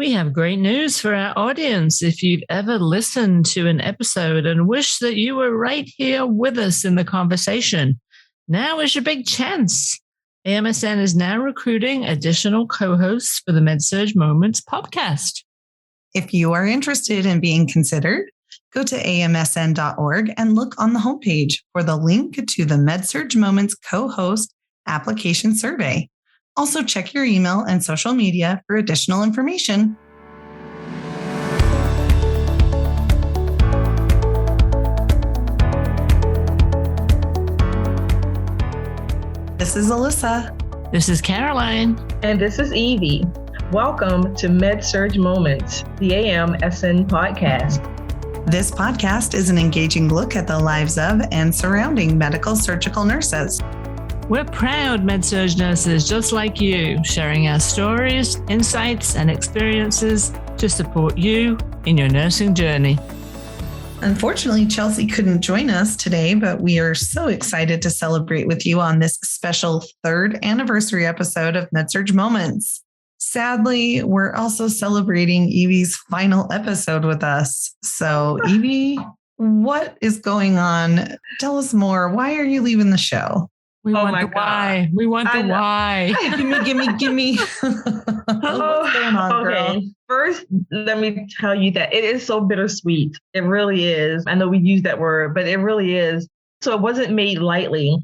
We have great news for our audience. If you've ever listened to an episode and wish that you were right here with us in the conversation, now is your big chance. AMSN is now recruiting additional co-hosts for the Med Surg Moments podcast. If you are interested in being considered, go to amsn.org and look on the homepage for the link to the Med Surg Moments Co-Host application survey. Also, check your email and social media for additional information. This is Alyssa. This is Caroline. And this is Evie. Welcome to Med Surg Moments, the AMSN podcast. This podcast is an engaging look at the lives of and surrounding medical surgical nurses. We're proud Med Surg nurses just like you, sharing our stories, insights, and experiences to support you in your nursing journey. Unfortunately, Chelsea couldn't join us today, but we are so excited to celebrate with you on this special third anniversary episode of Med Surg Moments. Sadly, we're also celebrating Evie's final episode with us. So, Evie, what is going on? Tell us more. Why are you leaving the show? We want the why. We want the why. Give me. What's going on, girl? First, let me tell you that it is so bittersweet. It really is. I know we use that word, but it really is. So it wasn't made lightly.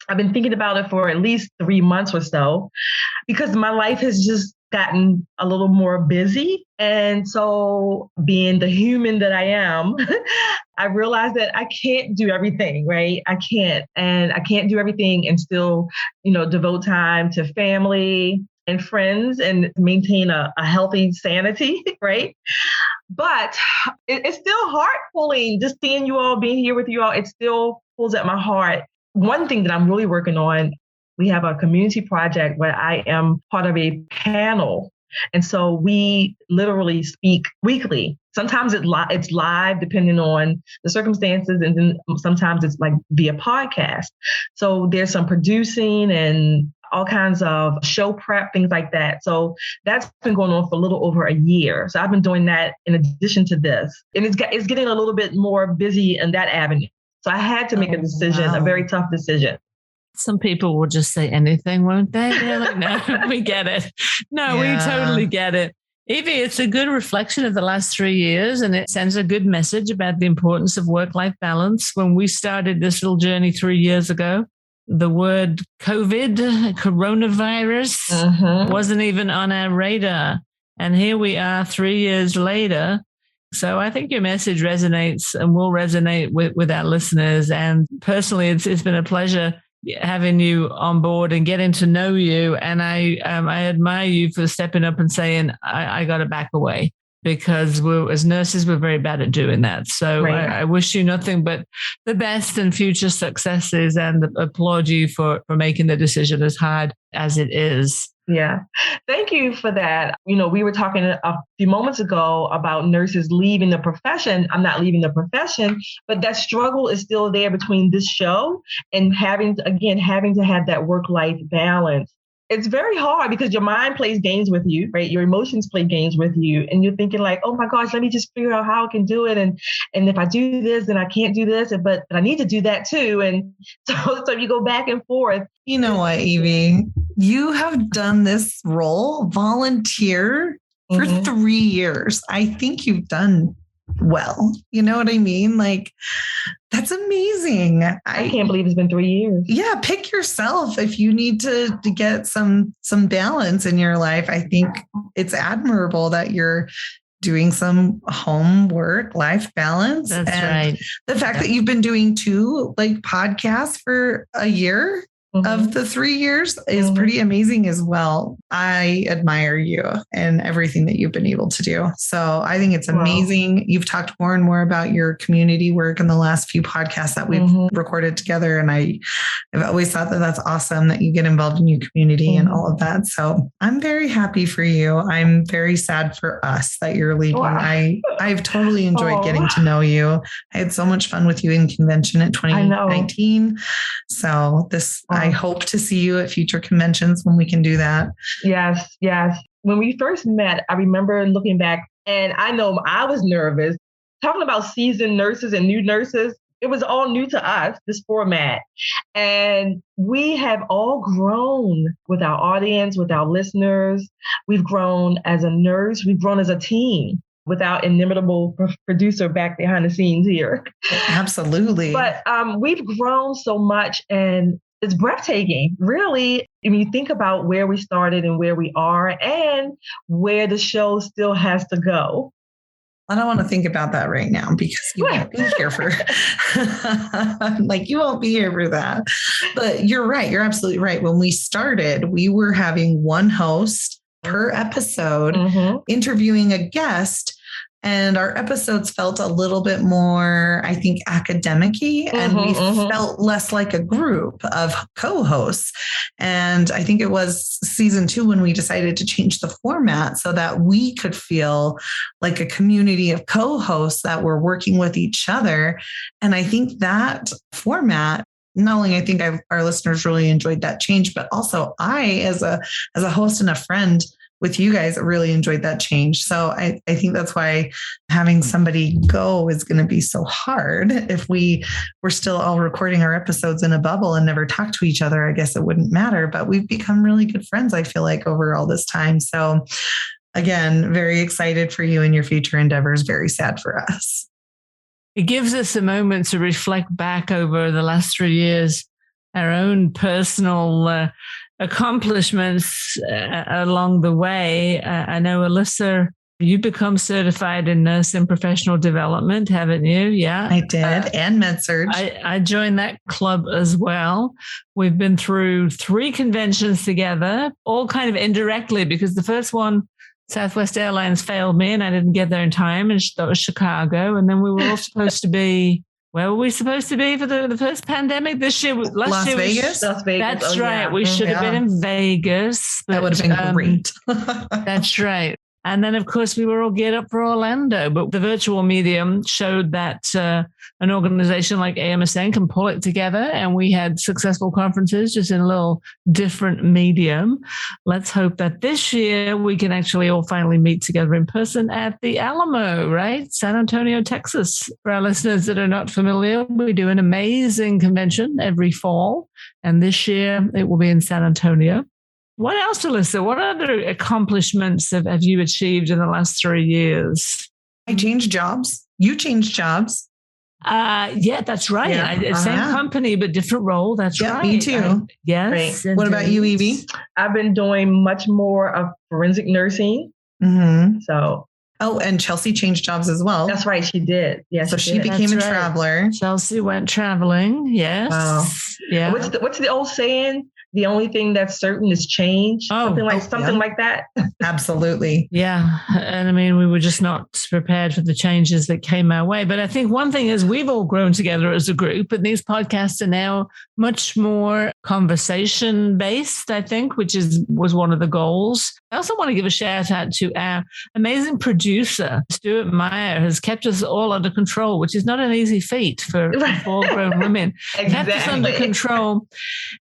I've been thinking about it for at least 3 months or so because my life has just gotten a little more busy. And so being the human that I am, I realized that I can't do everything, right? I can't. And I can't do everything and still, devote time to family and friends and maintain a healthy sanity, right? But it's still heart pulling, just seeing you all, being here with you all, it still pulls at my heart. One thing that I'm really working on, we have a community project where I am part of a panel. And so we literally speak weekly. Sometimes it's live depending on the circumstances. And then sometimes it's like via podcast. So there's some producing and all kinds of show prep, things like that. So that's been going on for a little over a year. So I've been doing that in addition to this. And it's getting a little bit more busy in that avenue. So I had to make a decision, a very tough decision. Some people will just say anything, won't they? They're like, no, we get it. No, we totally get it. Evie, it's a good reflection of the last 3 years, and it sends a good message about the importance of work-life balance. When we started this little journey 3 years ago, the word coronavirus wasn't even on our radar. And here we are 3 years later. So I think your message resonates and will resonate with our listeners. And personally, it's been a pleasure having you on board and getting to know you. And I admire you for stepping up and saying, I got to back away, because as nurses, we're very bad at doing that. So I wish you nothing but the best and future successes, and applaud you for making the decision as hard as it is. Yeah. Thank you for that. We were talking a few moments ago about nurses leaving the profession. I'm not leaving the profession, but that struggle is still there between this show and having to have that work-life balance. It's very hard because your mind plays games with you, right? Your emotions play games with you. And you're thinking like, oh my gosh, let me just figure out how I can do it. And if I do this, then I can't do this, but I need to do that too. And so you go back and forth. You know what, Evie? You have done this role, volunteer, for 3 years. I think you've done well. You know what I mean? Like, that's amazing. I can't believe it's been 3 years. Yeah. Pick yourself if you need to get some balance in your life. I think it's admirable that you're doing some homework, life balance. That's right. The fact that you've been doing 2 podcasts for a year of the 3 years is pretty amazing as well. I admire you and everything that you've been able to do. So I think it's amazing. Wow. You've talked more and more about your community work in the last few podcasts that we've recorded together. And I've always thought that that's awesome that you get involved in your community and all of that. So I'm very happy for you. I'm very sad for us that you're leaving. Wow. I've totally enjoyed getting to know you. I had so much fun with you in convention in 2019. So I hope to see you at future conventions when we can do that. Yes. when we first met, I remember looking back, and I know I was nervous. Talking about seasoned nurses and new nurses, it was all new to us, this format. And we have all grown with our audience, with our listeners. We've grown as a nurse. We've grown as a team with our inimitable producer back behind the scenes here. Absolutely. But we've grown so much, and it's breathtaking, really. When you think about where we started and where we are and where the show still has to go. I don't want to think about that right now because you won't be here for you won't be here for that. But you're right. You're absolutely right. When we started, we were having one host per episode, interviewing a guest. And our episodes felt a little bit more, I think, academic-y, and we felt less like a group of co-hosts. And I think it was season 2 when we decided to change the format so that we could feel like a community of co-hosts that were working with each other. And I think that format, not only I think our listeners really enjoyed that change, but also I, as a host and a friend with you guys, I really enjoyed that change. So I think that's why having somebody go is going to be so hard. If we're still all recording our episodes in a bubble and never talk to each other, I guess it wouldn't matter. But we've become really good friends, I feel like, over all this time. So again, very excited for you and your future endeavors. Very sad for us. It gives us a moment to reflect back over the last 3 years, our own personal accomplishments along the way. I know, Alyssa, you become certified in nursing professional development, haven't you? Yeah, I did. And Med Surg. I joined that club as well. We've been through 3 conventions together, all kind of indirectly, because the first one, Southwest Airlines, failed me and I didn't get there in time. And that was Chicago. And then we were all supposed to be, where were we supposed to be for the first pandemic this year? Las Vegas? Las Vegas. That's right. Yeah. We should have been in Vegas. That would have been great. That's right. And then, of course, we were all geared up for Orlando, but the virtual medium showed that an organization like AMSN can pull it together, and we had successful conferences just in a little different medium. Let's hope that this year we can actually all finally meet together in person at the Alamo, right? San Antonio, Texas. For our listeners that are not familiar, we do an amazing convention every fall, and this year it will be in San Antonio. What else, Alyssa? What other accomplishments have you achieved in the last 3 years? I changed jobs. You changed jobs. Yeah, that's right. Yeah. Same company, but different role. That's right. Me too. Yes. What about you, Evie? I've been doing much more of forensic nursing. So. Oh, and Chelsea changed jobs as well. That's right. She did. Yes. So she became a traveler. Chelsea went traveling. Yes. Wow. Yeah. What's the old saying? The only thing that's certain is change. Something like that. Absolutely. Yeah. And I mean, we were just not prepared for the changes that came our way. But I think one thing is we've all grown together as a group, and these podcasts are now much more conversation based, I think, which was one of the goals. I also want to give a shout out to our amazing producer, Stuart Meyer, has kept us all under control, which is not an easy feat for 4 grown women. Exactly. Kept us under control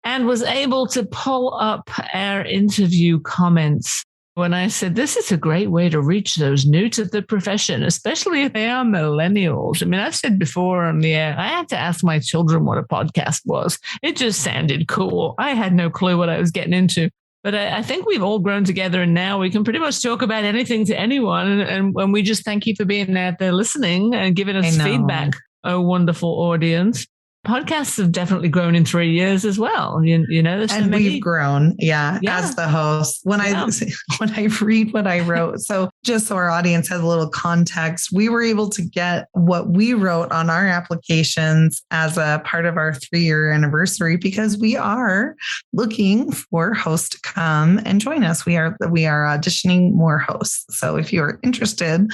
and was able to pull up our interview comments when I said, this is a great way to reach those new to the profession, especially if they are millennials. I mean, I've said before on the air, I had to ask my children what a podcast was. It just sounded cool. I had no clue what I was getting into. But I think we've all grown together, and now we can pretty much talk about anything to anyone. And we just thank you for being out there listening and giving us feedback. Oh, wonderful audience. Podcasts have definitely grown in 3 years as well. You know, and we've grown, as the host. When I read what I wrote, so just so our audience has a little context, we were able to get what we wrote on our applications as a part of our 3-year anniversary because we are looking for hosts to come and join us. We are auditioning more hosts. So if you're interested,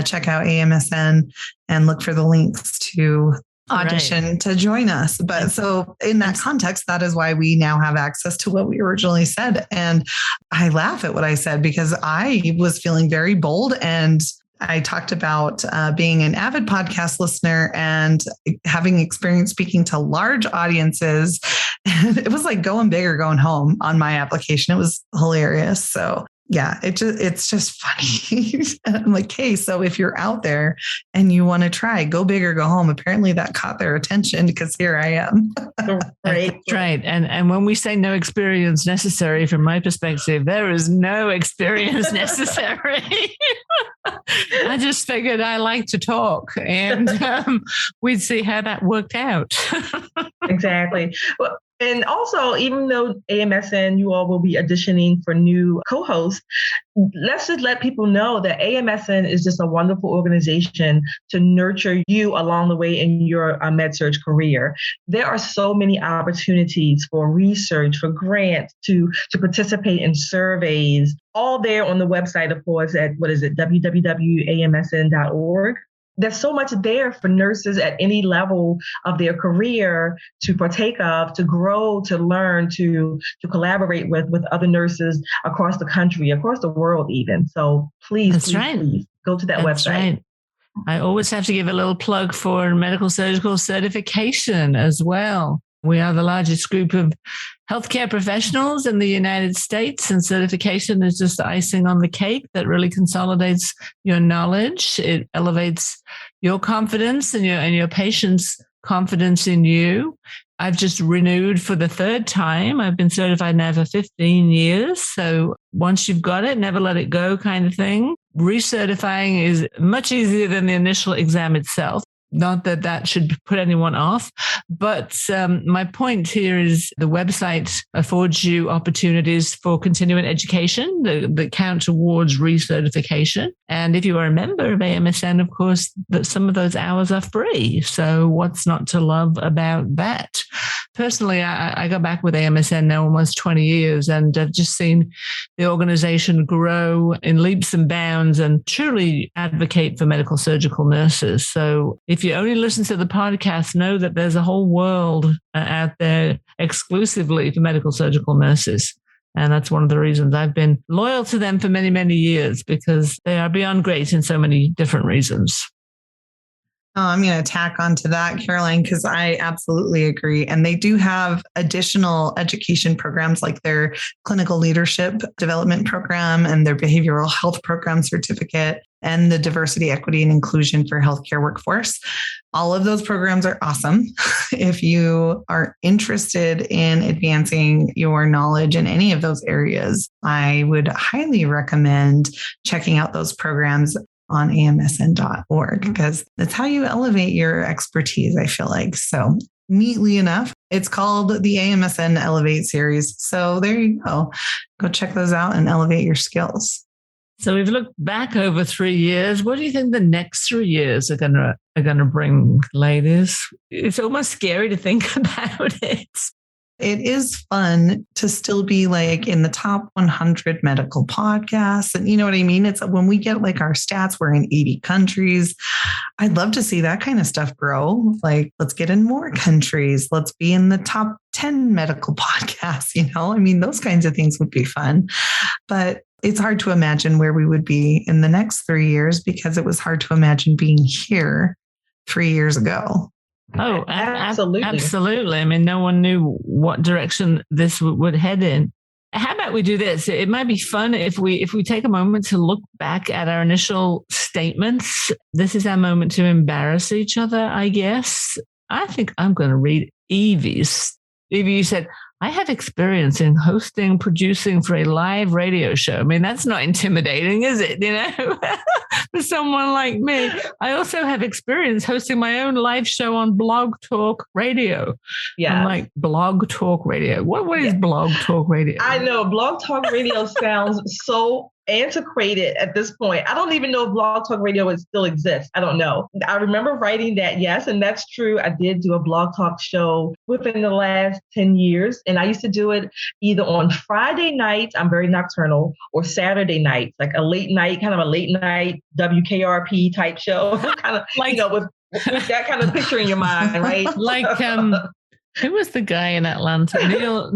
check out AMSN and look for the links to audition to join us. But so in that context, that is why we now have access to what we originally said. And I laugh at what I said because I was feeling very bold, and I talked about being an avid podcast listener and having experience speaking to large audiences. And it was like going big or going home on my application. It was hilarious. So Yeah, it's just funny. I'm like, hey, so if you're out there and you want to try, go big or go home. Apparently that caught their attention because here I am. Right. Right. And when we say no experience necessary, from my perspective, there is no experience necessary. I just figured I like to talk and we'd see how that worked out. Exactly. Well, and also, even though AMSN, you all will be auditioning for new co-hosts, let's just let people know that AMSN is just a wonderful organization to nurture you along the way in your Med-Surg career. There are so many opportunities for research, for grants, to participate in surveys, all there on the website, of course, at www.amsn.org. There's so much there for nurses at any level of their career to partake of, to grow, to learn, to collaborate with other nurses across the country, across the world even. So please go to that website. Right. I always have to give a little plug for medical surgical certification as well. We are the largest group of healthcare professionals in the United States, and certification is just the icing on the cake that really consolidates your knowledge. It elevates your confidence and your patient's confidence in you. I've just renewed for the third time. I've been certified now for 15 years. So once you've got it, never let it go kind of thing. Recertifying is much easier than the initial exam itself. Not that that should put anyone off, but my point here is the website affords you opportunities for continuing education that count towards recertification. And if you are a member of AMSN, of course, that some of those hours are free. So what's not to love about that? Personally, I got back with AMSN now almost 20 years, and I've just seen the organization grow in leaps and bounds and truly advocate for medical surgical nurses. So if you only listen to the podcast, know that there's a whole world out there exclusively for medical surgical nurses. And that's one of the reasons I've been loyal to them for many, many years, because they are beyond great in so many different reasons. Oh, I'm going to tack onto that, Caroline, because I absolutely agree. And they do have additional education programs like their clinical leadership development program and their behavioral health program certificate and the diversity, equity, and inclusion for healthcare workforce. All of those programs are awesome. If you are interested in advancing your knowledge in any of those areas, I would highly recommend checking out those programs on amsn.org, because that's how you elevate your expertise, I feel like. So neatly enough, it's called the AMSN Elevate series. So there you go. Go check those out and elevate your skills. So we've looked back over 3 years. What do you think the next 3 years are gonna bring, ladies? It's almost scary to think about it. It is fun to still be like in the top 100 medical podcasts. And you know what I mean? It's when we get like our stats, we're in 80 countries. I'd love to see that kind of stuff grow. Like, let's get in more countries. Let's be in the top 10 medical podcasts. You know, I mean, those kinds of things would be fun. But it's hard to imagine where we would be in the next 3 years, because it was hard to imagine being here 3 years ago. Oh, absolutely. Absolutely. I mean, no one knew what direction this would head in. How about we do this? It might be fun if we take a moment to look back at our initial statements. This is our moment to embarrass each other, I guess. I think I'm going to read Evie's. Evie, you said, I have experience in hosting, producing for a live radio show. I mean, that's not intimidating, is it? You know, for someone like me. I also have experience hosting my own live show on Blog Talk Radio. Yeah. I'm like, Blog Talk Radio. What is Blog Talk Radio? I know. Blog Talk Radio sounds so antiquated at this point. I don't even know if Blog Talk Radio still exists. I don't know. I remember writing that, yes, and that's true. I did do a Blog Talk show within the last 10 years, and I used to do it either on Friday nights, I'm very nocturnal, or Saturday nights, like a late night WKRP type show, kind of like, you know, with that kind of picture in your mind, right? Like, who was the guy in Atlanta? Neil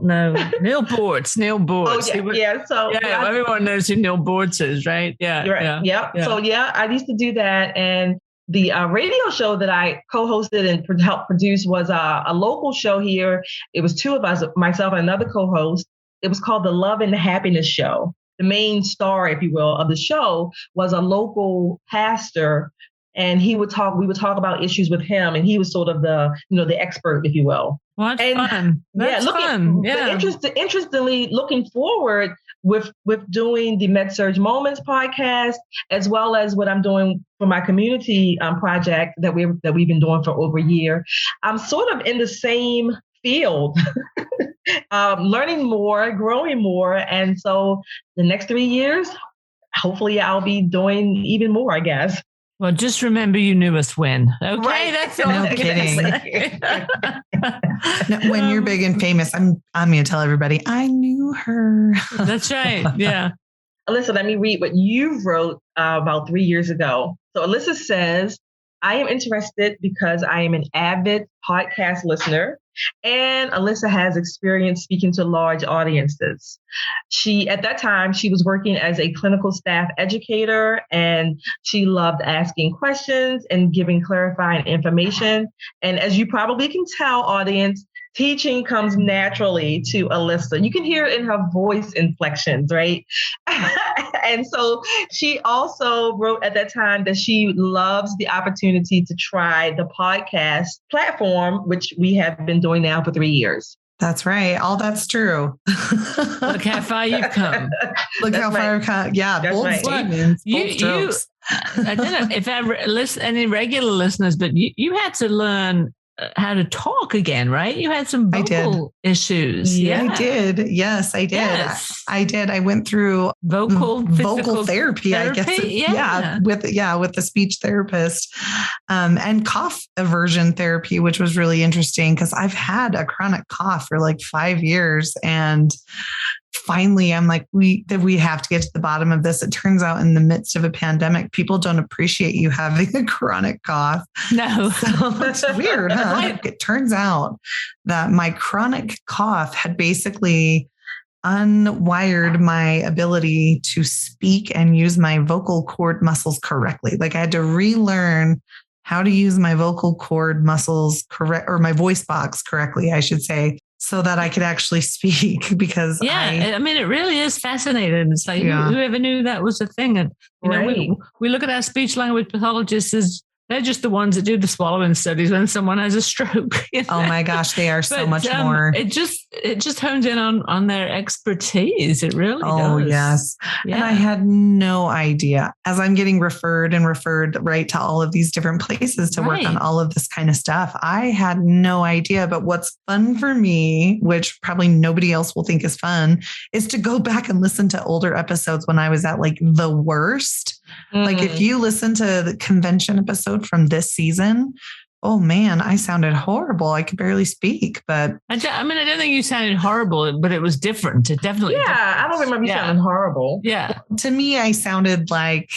Bortz. Neil Bortz. Oh, yeah. So everyone knows who Neil Bortz is, right? Yeah. Right. Yeah. So I used to do that. And the radio show that I co-hosted and helped produce was a local show here. It was two of us, myself and another co-host. It was called the Love and Happiness Show. the main star, if you will, of the show was a local pastor. And we would talk about issues with him, and he was sort of the expert, if you will. Well, that's fun. That's fun. Yeah. Interestingly, looking forward with doing the Med Surg Moments podcast, as well as what I'm doing for my community project that we've been doing for over a year, I'm sort of in the same field, learning more, growing more, and so the next 3 years, hopefully, I'll be doing even more, I guess. Well, just remember you knew us when. Okay, right. That's all. No kidding. When you're big and famous, I'm going to tell everybody I knew her. That's right. Yeah. Alyssa, let me read what you wrote about 3 years ago. So Alyssa says, I am interested because I am an avid podcast listener, and Alyssa has experience speaking to large audiences. At that time, she was working as a clinical staff educator, and she loved asking questions and giving clarifying information. And as you probably can tell, audience, teaching comes naturally to Alyssa. You can hear it in her voice inflections, right? And so she also wrote at that time that she loves the opportunity to try the podcast platform, which we have been doing now for 3 years. That's right. All that's true. Look how far you've come. Look how far you've come. Yeah. That's Bold right. statements. Bold strokes. I don't know if any regular listeners, but you had to learn how to talk again, right? You had some vocal issues. Yeah, I did. Yes, I did. Yes. I did. I went through vocal therapy, I guess. With the speech therapist, and cough aversion therapy, which was really interesting because I've had a chronic cough for like 5 years, and finally, I'm like, we have to get to the bottom of this. It turns out in the midst of a pandemic, people don't appreciate you having a chronic cough. No. So it's weird, huh? It turns out that my chronic cough had basically unwired my ability to speak and use my vocal cord muscles correctly. Like I had to relearn how to use my vocal cord muscles or my voice box correctly, I should say, so that I could actually speak because I mean, it really is fascinating. It's like, whoever knew that was a thing? And, you know, we look at our speech language pathologists as they're just the ones that do the swallowing studies when someone has a stroke. You know? Oh my gosh, they are so much more. It just hones in on their expertise. It really does. Oh, yes. Yeah. And I had no idea as I'm getting referred right to all of these different places to work on all of this kind of stuff. I had no idea. But what's fun for me, which probably nobody else will think is fun, is to go back and listen to older episodes when I was at like the worst. Like if you listen to the convention episode from this season, oh man, I sounded horrible. I could barely speak, but I don't think you sounded horrible, but it was different. It definitely. Yeah. Different. I don't remember you sounding horrible. Yeah. To me, I sounded like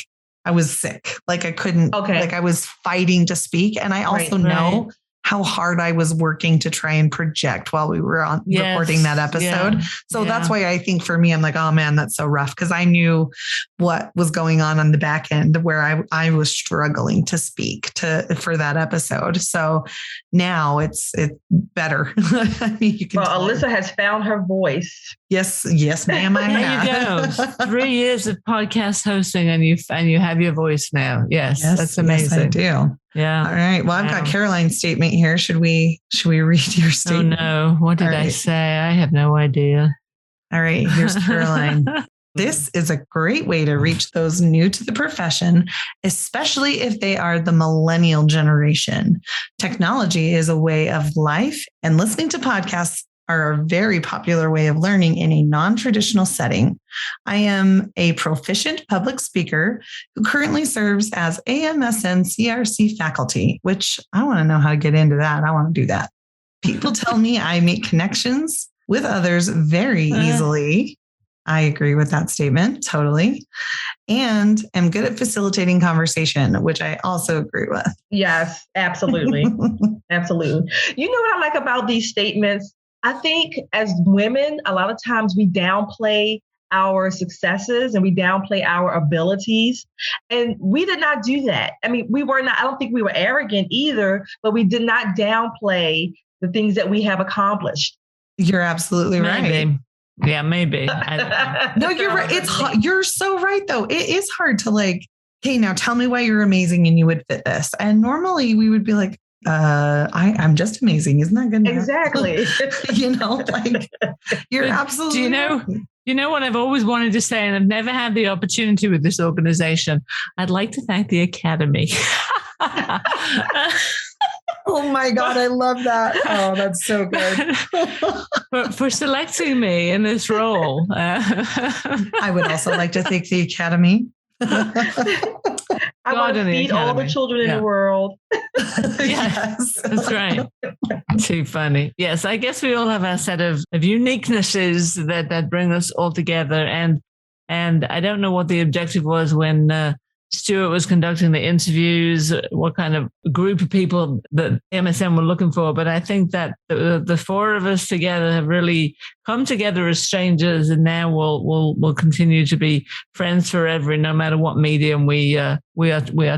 I was sick. Like I couldn't, like I was fighting to speak. And I also know how hard I was working to try and project while we were recording that episode. Yeah. So that's why I think for me, I'm like, oh man, that's so rough. Cause I knew what was going on the back end where I was struggling to speak for that episode. So now it's better. I mean, you can Alyssa has found her voice. Yes, ma'am. I have. There you go. 3 years of podcast hosting and you have your voice now. Yes, that's amazing. Yes, I do. Yeah. All right. Well, I've got Caroline's statement here. Should we read your statement? Oh no. What did I say? I have no idea. All right. Here's Caroline. This is a great way to reach those new to the profession, especially if they are the millennial generation. Technology is a way of life, and listening to podcasts are a very popular way of learning in a non-traditional setting. I am a proficient public speaker who currently serves as AMSN CRC faculty, which I want to know how to get into that. I want to do that. People tell me I make connections with others very easily. I agree with that statement. Totally. And am good at facilitating conversation, which I also agree with. Yes, absolutely. Absolutely. You know what I like about these statements? I think as women, a lot of times we downplay our successes and we downplay our abilities. And we did not do that. I mean, I don't think we were arrogant either, but we did not downplay the things that we have accomplished. You're absolutely right. Yeah, maybe. No, you're right. It's hard. You're so right, though. It is hard to like, hey, now tell me why you're amazing and you would fit this. And normally we would be like, I'm just amazing. Isn't that good enough? Exactly. Like you're absolutely. You know what I've always wanted to say, and I've never had the opportunity with this organization. I'd like to thank the Academy. Oh my God, I love that. Oh, that's so good. For selecting me in this role. I would also like to thank the Academy. I want to feed all the children in the world. Yes, that's right. Too funny. Yes, I guess we all have our set of uniquenesses that bring us all together. And I don't know what the objective was when Stuart was conducting the interviews, what kind of group of people that AMSN were looking for. But I think that the four of us together have really come together as strangers, and now we'll continue to be friends forever, no matter what medium we are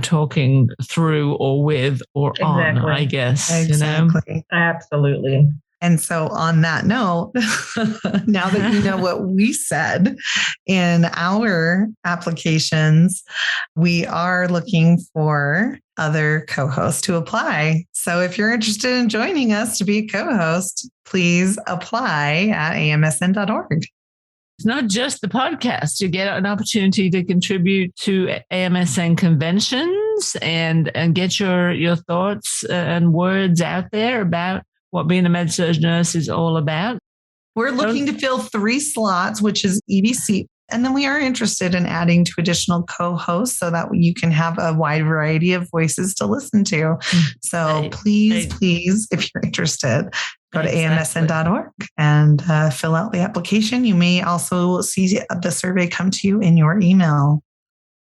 talking through or with or on, I guess. Exactly. Absolutely. And so on that note, now that you know what we said in our applications, we are looking for other co-hosts to apply. So if you're interested in joining us to be a co-host, please apply at amsn.org. It's not just the podcast. You get an opportunity to contribute to AMSN conventions and get your thoughts and words out there about what being a med-surg nurse is all about. We're looking to fill 3 slots, which is EDC. And then we are interested in adding 2 additional co-hosts so that you can have a wide variety of voices to listen to. So please, if you're interested, go to amsn.org and fill out the application. You may also see the survey come to you in your email.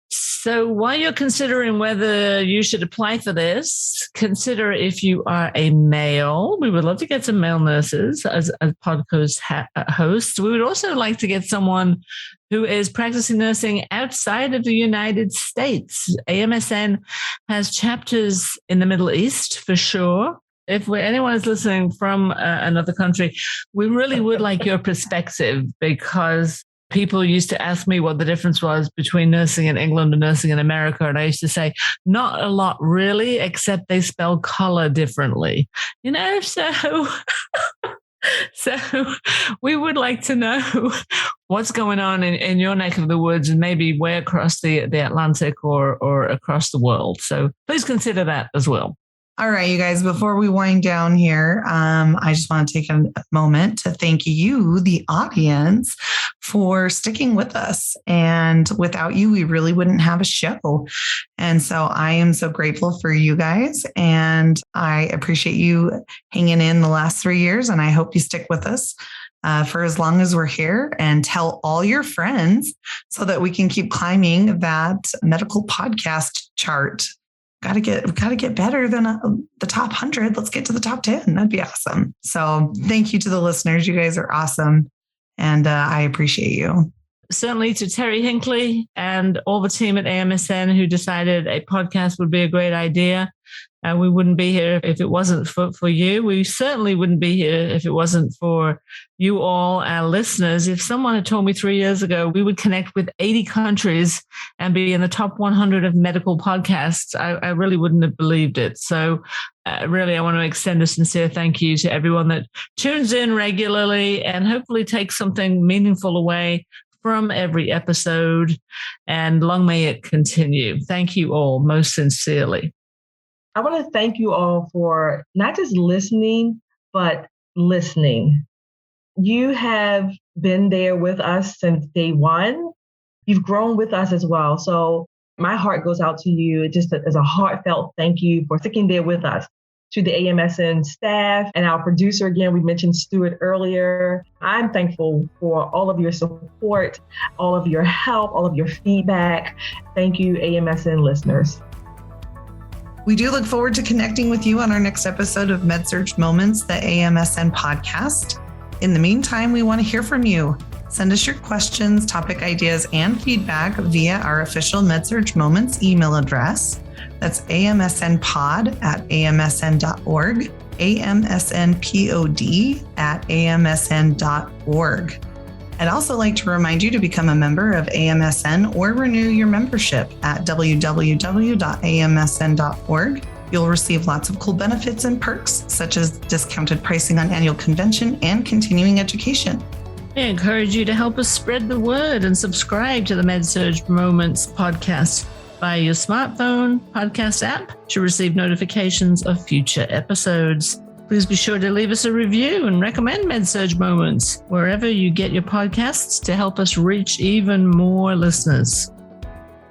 So while you're considering whether you should apply for this, consider if you are a male. We would love to get some male nurses as podcast hosts. We would also like to get someone who is practicing nursing outside of the United States. AMSN has chapters in the Middle East for sure. If anyone is listening from another country, we really would like your perspective, because people used to ask me what the difference was between nursing in England and nursing in America. And I used to say, not a lot really, except they spell color differently. So we would like to know what's going on in your neck of the woods and maybe way across the Atlantic or across the world. So please consider that as well. All right, you guys, before we wind down here, I just want to take a moment to thank you, the audience, for sticking with us. And without you, we really wouldn't have a show. And so I am so grateful for you guys. And I appreciate you hanging in the last 3 years. And I hope you stick with us for as long as we're here, and tell all your friends so that we can keep climbing that medical podcast chart. Got to get better than the top 100. Let's get to the top 10. That'd be awesome. So thank you to the listeners. You guys are awesome. And I appreciate you. Certainly to Terry Hinckley and all the team at AMSN who decided a podcast would be a great idea. We wouldn't be here if it wasn't for you. We certainly wouldn't be here if it wasn't for you all, our listeners. If someone had told me 3 years ago we would connect with 80 countries and be in the top 100 of medical podcasts, I really wouldn't have believed it. So really, I want to extend a sincere thank you to everyone that tunes in regularly and hopefully takes something meaningful away from every episode. And long may it continue. Thank you all most sincerely. I want to thank you all for not just listening, but listening. You have been there with us since day one. You've grown with us as well. So my heart goes out to you just as a heartfelt thank you for sticking there with us. To the AMSN staff and our producer, again, we mentioned Stuart earlier. I'm thankful for all of your support, all of your help, all of your feedback. Thank you, AMSN listeners. We do look forward to connecting with you on our next episode of Med-Surg Moments, the AMSN podcast. In the meantime, we want to hear from you. Send us your questions, topic ideas, and feedback via our official Med-Surg Moments email address. That's amsnpod@amsn.org, amsnpod@amsn.org. I'd also like to remind you to become a member of AMSN or renew your membership at www.amsn.org. You'll receive lots of cool benefits and perks, such as discounted pricing on annual convention and continuing education. I encourage you to help us spread the word and subscribe to the Med-Surg Moments podcast via your smartphone podcast app to receive notifications of future episodes. Please be sure to leave us a review and recommend Med-Surg Moments wherever you get your podcasts to help us reach even more listeners.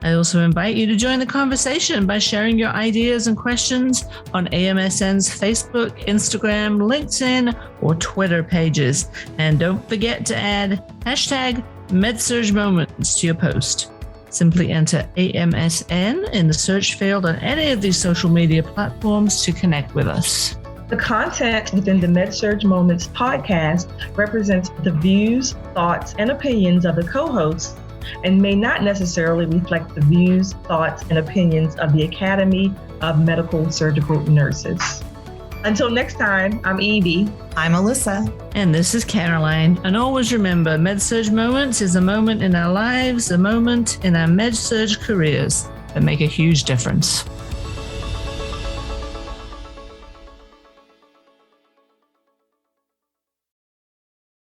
I also invite you to join the conversation by sharing your ideas and questions on AMSN's Facebook, Instagram, LinkedIn, or Twitter pages. And don't forget to add hashtag Med-Surg Moments to your post. Simply enter AMSN in the search field on any of these social media platforms to connect with us. The content within the Med Surg Moments podcast represents the views, thoughts, and opinions of the co-hosts and may not necessarily reflect the views, thoughts, and opinions of the Academy of Medical Surgical Nurses. Until next time, I'm Evie. I'm Alyssa. And this is Caroline. And always remember, Med-Surg Moments is a moment in our lives, a moment in our Med-Surg careers that make a huge difference.